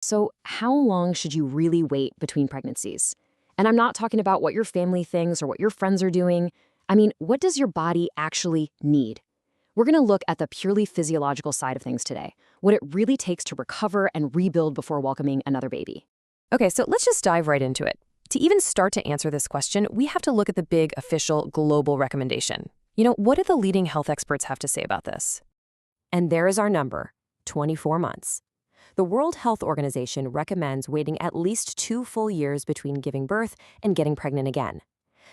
So, how long should you really wait between pregnancies? And I'm not talking about what your family thinks or what your friends are doing. I mean, what does your body actually need? We're going to look at the purely physiological side of things today, what it really takes to recover and rebuild before welcoming another baby. Okay, so let's just dive right into it. To even start to answer this question, we have to look at the big official global recommendation. What do the leading health experts have to say about this? And there is our number, 24 months. The World Health Organization recommends waiting at least 2 full years between giving birth and getting pregnant again.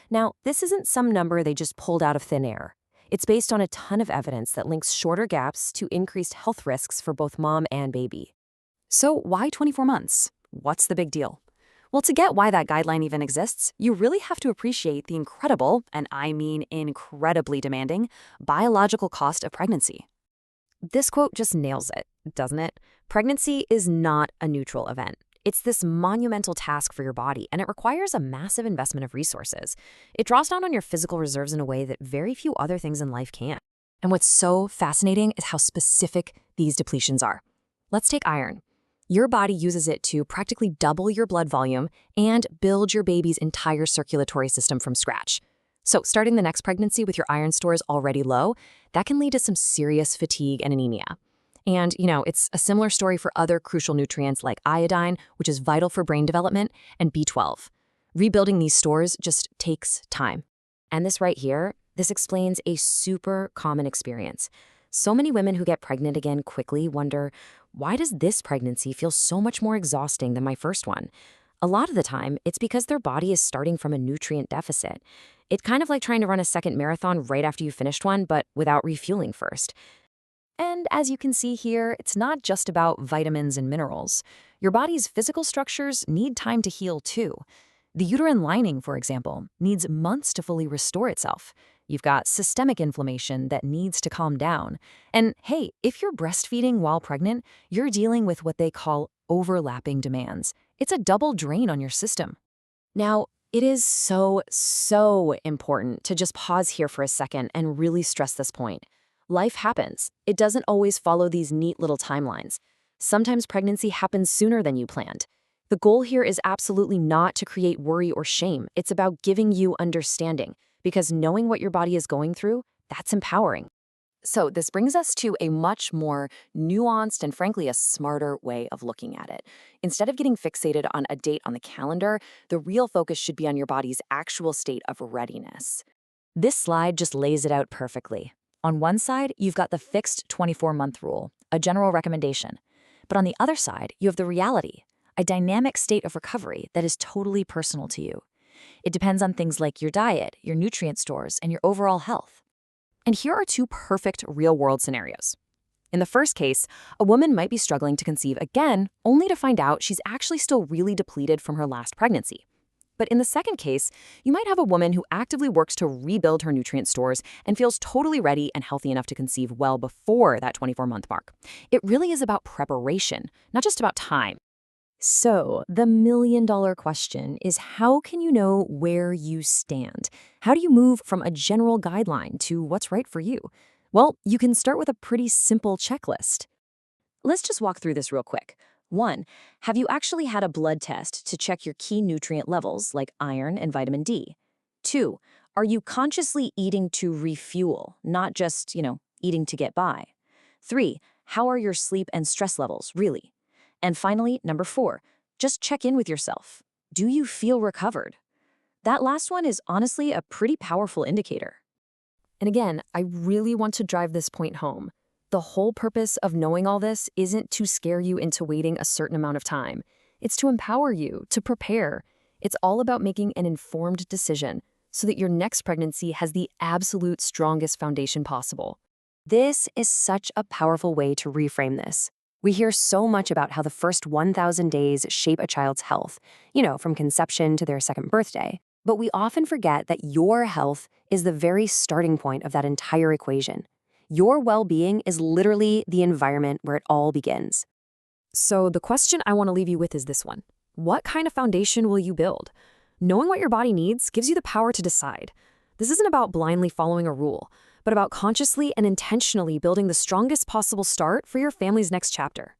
Now, this isn't some number they just pulled out of thin air. It's based on a ton of evidence that links shorter gaps to increased health risks for both mom and baby. So why 24 months? What's the big deal? Well, to get why that guideline even exists, you really have to appreciate the incredible, and I mean incredibly demanding, biological cost of pregnancy. This quote just nails it, doesn't it? Pregnancy is not a neutral event. It's this monumental task for your body, and it requires a massive investment of resources. It draws down on your physical reserves in a way that very few other things in life can. And what's so fascinating is how specific these depletions are. Let's take iron. Your body uses it to practically double your blood volume and build your baby's entire circulatory system from scratch. So starting the next pregnancy with your iron stores already low, that can lead to some serious fatigue and anemia. And, it's a similar story for other crucial nutrients like iodine, which is vital for brain development, and B12. Rebuilding these stores just takes time. And this right here, this explains a super common experience. So many women who get pregnant again quickly wonder, why does this pregnancy feel so much more exhausting than my first one? A lot of the time, it's because their body is starting from a nutrient deficit. It's kind of like trying to run a second marathon right after you finished one, but without refueling first. And as you can see here, it's not just about vitamins and minerals. Your body's physical structures need time to heal too. The uterine lining, for example, needs months to fully restore itself. You've got systemic inflammation that needs to calm down. And hey, if you're breastfeeding while pregnant, you're dealing with what they call overlapping demands. It's a double drain on your system. Now, it is so important to just pause here for a second and really stress this point. Life happens. It doesn't always follow these neat little timelines. Sometimes pregnancy happens sooner than you planned. The goal here is absolutely not to create worry or shame. It's about giving you understanding, because knowing what your body is going through, that's empowering. So this brings us to a much more nuanced and frankly a smarter way of looking at it. Instead of getting fixated on a date on the calendar, the real focus should be on your body's actual state of readiness. This slide just lays it out perfectly. On one side, you've got the fixed 24-month rule, a general recommendation. But on the other side, you have the reality, a dynamic state of recovery that is totally personal to you. It depends on things like your diet, your nutrient stores, and your overall health. And here are 2 perfect real-world scenarios. In the first case, a woman might be struggling to conceive again, only to find out she's actually still really depleted from her last pregnancy. But in the second case, you might have a woman who actively works to rebuild her nutrient stores and feels totally ready and healthy enough to conceive well before that 24-month mark. It really is about preparation, not just about time. So, the million-dollar question is, how can you know where you stand? How do you move from a general guideline to what's right for you? Well, you can start with a pretty simple checklist. Let's just walk through this real quick. 1, have you actually had a blood test to check your key nutrient levels like iron and vitamin D? 2, are you consciously eating to refuel, not just, eating to get by? 3, how are your sleep and stress levels really? And finally, number 4, just check in with yourself. Do you feel recovered? That last one is honestly a pretty powerful indicator. And again, I really want to drive this point home. The whole purpose of knowing all this isn't to scare you into waiting a certain amount of time. It's to empower you, to prepare. It's all about making an informed decision so that your next pregnancy has the absolute strongest foundation possible. This is such a powerful way to reframe this. We hear so much about how the first 1,000 days shape a child's health, from conception to their second birthday. But we often forget that your health is the very starting point of that entire equation. Your well-being is literally the environment where it all begins. So the question I want to leave you with is this one. What kind of foundation will you build? Knowing what your body needs gives you the power to decide. This isn't about blindly following a rule, but about consciously and intentionally building the strongest possible start for your family's next chapter.